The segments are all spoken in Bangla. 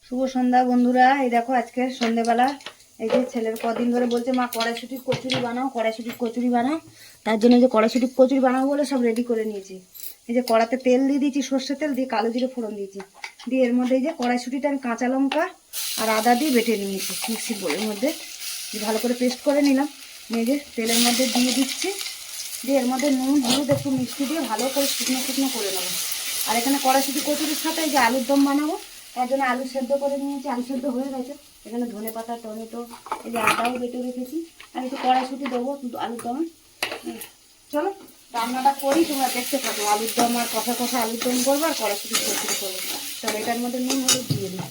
শুভ সন্ধ্যা বন্ধুরা। এই দেখো আজকে সন্ধ্যেবেলা এই যে ছেলের কদিন ধরে বলছে মা কড়াইশুটির কচুরি বানাও, কড়াইশুটির কচুরি বানাও। তার জন্য এই যে কড়াইশুটির কচুরি বানাবো বলে সব রেডি করে নিয়েছি। এই যে কড়াতে তেল দিয়ে দিয়েছি, সর্ষের তেল দিয়ে কালো জিরে ফোড়ন দিয়েছি, দিয়ে এর মধ্যে এই যে কড়াইশুটিটা আমি কাঁচা লঙ্কা আর আদা দিয়ে বেটে নিয়েছি মিক্সির বোলের মধ্যে, ভালো করে পেস্ট করে নিলাম। নিয়ে যে তেলের মধ্যে দিয়ে দিচ্ছি, দিয়ে এর মধ্যে নুন হলুদ একটু মিষ্টি দিয়ে ভালো করে শুকনো শুকনো করে নেবো। আর এখানে কড়াইশুটি কচুরির সাথে এই যে আলুর দম বানাবো, তার জন্য আলু সেদ্ধ করে নিয়েছি। আলু সেদ্ধ হয়ে গেছে, এখানে ধনে পাতা টমেটো এই যে আদাও বেটে রেখেছি। আর একটু কড়াইশুটি দেবো আলুর দমে। চলো রান্নাটা করি, তোমরা দেখতে থাকো। আলুর দম আর কষা কষা আলুর দম করবো আর কড়াইশুটি কচুরি করবো। চলো এটার মধ্যে নুন হলুদ দিয়ে দিই,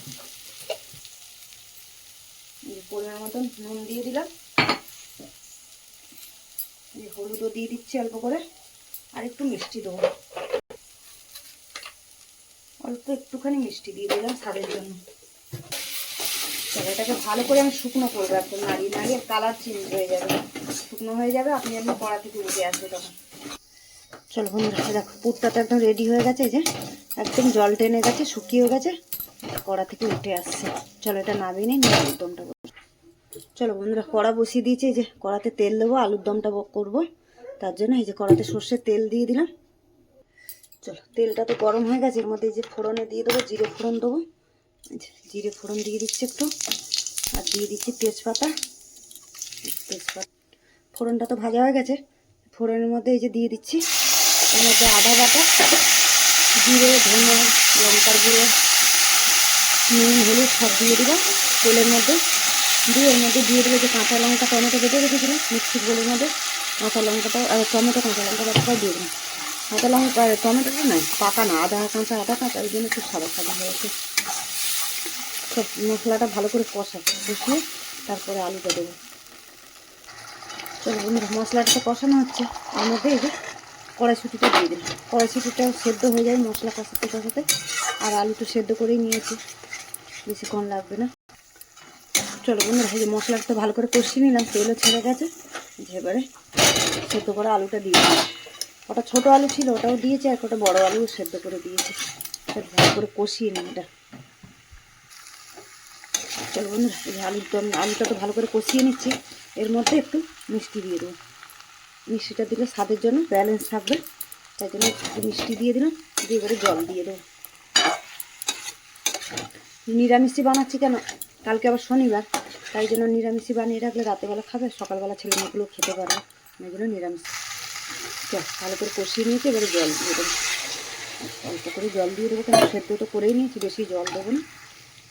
পরিমাণ মতন নুন দিয়ে দিলাম, হলুদও দিয়ে দিচ্ছি অল্প করে, আর একটু মিষ্টি দেবো, অল্প একটুখানি মিষ্টি দিয়ে দিলাম স্বাদের জন্য। এটাকে ভালো করে আমি শুকনো করবো, একদম নাড়িয়ে নাড়িয়ে কালার চেঞ্জ হয়ে যাবে, শুকনো হয়ে যাবে, আপনি এমনি কড়া থেকে উঠে আসবে তখন। চলো বন্ধুরা দেখো পুরটা তো একদম রেডি হয়ে গেছে, যে একদম জল টেনে গেছে, শুকিয়ে গেছে, কড়া থেকে উঠে আসছে। চলো এটা নামিয়ে নিই, নিয়ে আলুর দমটা করবো। চলো বন্ধুরা কড়া বসিয়ে দিয়েছি, এই যে কড়াতে তেল দেবো, আলুর দমটা করবো। তার জন্য এই যে কড়াতে সর্ষের তেল দিয়ে দিলাম। চলো তেলটা তো গরম হয়ে গেছে, এর মধ্যে এই যে ফোড়নে দিয়ে দেবো, জিরে ফোড়ন দেবো। জিরে ফোড়ন দিয়ে দিচ্ছি একটু, আর দিয়ে দিচ্ছি তেজপাতা। ফোড়নটা তো ভাজা হয়ে গেছে, ফোড়নের মধ্যে এই যে দিয়ে দিচ্ছি, এর মধ্যে আদা বাটা, জিরে ধনে লঙ্কার গুঁড়ো নুন হলুদ সব দিয়ে দেবো তেলের মধ্যে। দিয়ে এর মধ্যে দিয়ে দেবো যে কাঁচা লঙ্কা টমেটো বেটে রেখেছিলাম মিক্সির বোলের মধ্যে, কাঁচা লঙ্কাটা আর টমেটো কাঁচা লঙ্কা বাটাটাও দিয়ে দেবো। কাঁচা লঙ্কা টমেটোটা নয় পাকা না, আদা কাঁচা ওই জন্য একটু সাদা সাদা হয়েছে। সব মশলাটা ভালো করে কষিয়ে তারপরে আলুটা দেবো। চলো বন্ধুরা মশলাটা তো কষানো হচ্ছে, এর মধ্যে এই যে কড়াইশুটিটা দিয়ে দিলাম। কড়াইশুটিটাও সেদ্ধ হয়ে যায় মশলা কষাতে কষাতে, আর আলু তো সেদ্ধ করেই নিয়েছি, বেশিক্ষণ লাগবে না। চলো বন্ধুরা এই যে মশলাটা তো ভালো করে কষিয়ে নিলাম, তেলও ছেড়ে গেছে। এবারে সেদ্ধ করা আলুটা দিয়ে দিলাম। ওটা ছোটো আলু ছিল ওটাও দিয়েছি, আর ওটা বড়ো আলু সেদ্ধ করে দিয়েছি। ভালো করে কষিয়ে নিই এটা। চলো বন্ধুরা এই আলুটা তো ভালো করে কষিয়ে নিচ্ছি, এর মধ্যে একটু মিষ্টি দিয়ে দেবো। মিষ্টিটা দিলে স্বাদের জন্য ব্যালেন্স থাকবে, তাই জন্য একটু মিষ্টি দিয়ে দিলাম। দিয়ে এবারে জল দিয়ে দেবো। নিরামিষই বানাচ্ছি কেন, কালকে আবার শনিবার, তাই জন্য নিরামিষই বানিয়ে রাখলে রাতেবেলা খাবে, সকালবেলা ছেলে মেয়েগুলো খেতে পারবে, এই জন্য নিরামিষ। ভালো করে কষিয়ে নিয়েছি, এবারে জল দিয়ে দেবো। অল্প করে জল দিয়ে দেবো, কেন সেদ্ধ তো করেই নিয়েছি, বেশি জল দেবো না।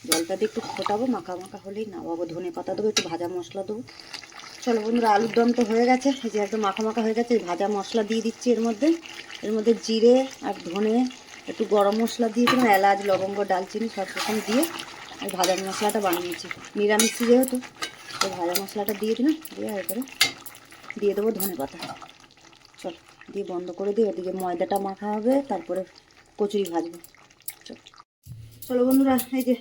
জলটা দিয়ে একটু ফোটাবো, মাখা মাখা হলেই নামাবো। ধনে পাতা দেবো, একটু ভাজা মশলা দেবো। চলো বন্ধুরা আলুর দম তো হয়ে গেছে, এই যে একদম মাখা মাখা হয়ে গেছে। ভাজা মশলা দিয়ে দিচ্ছি এর মধ্যে জিরে আর ধনে একটু গরম মশলা দিয়েছিলাম, এলাচ লবঙ্গ ডালচিনি সব রকম দিয়ে আর ভাজা মশলাটা বানিয়েছি। নিরামিষ যেহেতু তো ভাজা মশলাটা দিয়ে দিলাম, দিয়ে এরপরে দিয়ে দেবো ধনে পাতা। চলো দিয়ে বন্ধ করে দিই, ওদিকে ময়দাটা মাখা হবে, তারপরে কচুরি ভাজবো। চলো বন্ধুরা এই যে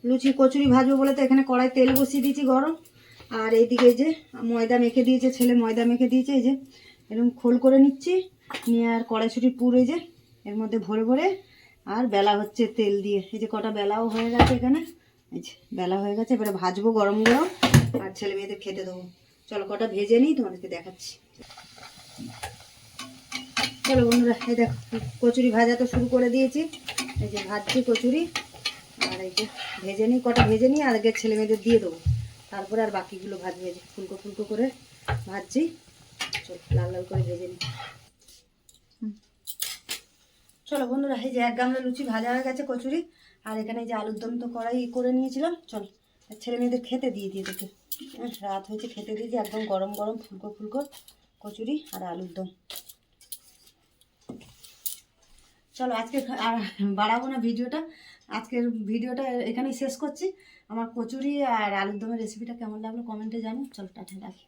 লুচি কচুরি ভাজবো বলে তো এখানে কড়াই তেল বসিয়ে দিয়েছি গরম, আর এইদিকে যে ময়দা মেখে দিয়েছে ছেলে, ময়দা মেখে দিয়েছে, এই যে এরকম খোল করে নিচ্ছি, নিয়ে আর কড়াইশুটির পুর এই যে এর মধ্যে ভরে ভরে আর বেলা হচ্ছে তেল দিয়ে। এই যে কটা বেলাও হয়ে গেছে, এখানে এই যে বেলা হয়ে গেছে, এবারে ভাজবো গরম গরম আর ছেলে মেয়েদের খেতে দেবো। চলো কটা ভেজে নিই, তোমাদেরকে দেখাচ্ছি। চলো বন্ধুরা এই দেখো কচুরি ভাজা তো শুরু করে দিয়েছি, এই যে ভাজছি কচুরি, আর এই যে ভেজে নিই, কটা ভেজে নিই আর আগে ছেলে মেয়েদের দিয়ে দেবো, তারপরে আর বাকিগুলো ভাজবো। এই যে ফুলকো ফুলকো করে ভাজছি, চলো লাল লাল করে ভেজে নিই। চলো বন্ধুরা এই যে এক গামলা লুচি ভাজা হয়ে গেছে কচুরি, আর এখানে যে আলুর দম তো কড়াই করে নিয়েছিলাম। চলো ছেলে মেয়েদের খেতে দিয়ে দেখে রাত হয়েছে, খেতে দিয়েছি একদম গরম গরম ফুলকো ফুলকো কচুরি আর আলুর দম। চলো আজকে আর বাড়াবো না ভিডিওটা, আজকের ভিডিওটা এখানেই শেষ করছি। আমার কচুরি আর আলুর দমের রেসিপিটা কেমন লাগলো কমেন্টে জানো। চলো টাটা রাখি।